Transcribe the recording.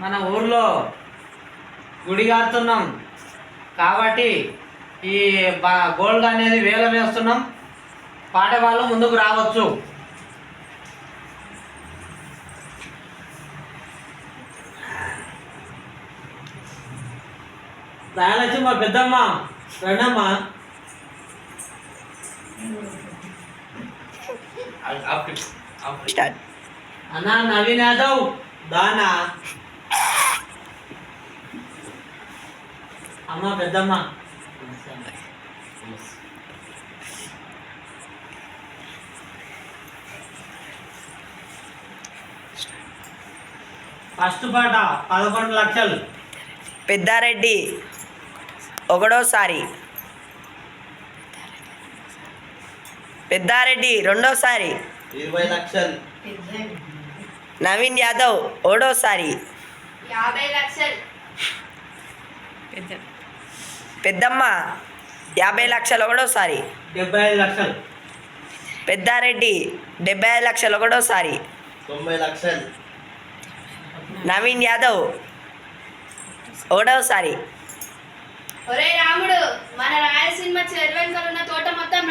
మన ఊర్లో గుడి కడుతున్నాం కాబట్టి ఈ గోల్డ్ అనేది వేలం వేస్తున్నాం. పాడేవాళ్ళు ముందుకు రావచ్చు. రాయలచ్చి మా పెద్దమ్మ రెండమ్మ అన్నా నవీన్ యాదవ్ దానా అమ్మ పెద్దమ్మ ఫస్ట్ పాట 11 లక్షలు. పెద్దారెడ్డి ఒకటోసారి, పెద్దారెడ్డి రెండోసారి, 20 లక్షలు. నవీన్ యాదవ్ ఒకటోసారి, 50 లక్షలు. పెద్దమ్మ 50 లక్షలు ఒకటోసారి, 75 లక్షలు. పెద్దారెడ్డి 75 లక్షలు ఒకటోసారి, 90 లక్షలు. నవీన్ యాదవ్ ఒకటోసారి. ఒరే రాముడు, మన రాయలసీమ చెరువు వెనుకలు ఉన్న తోట మొత్తం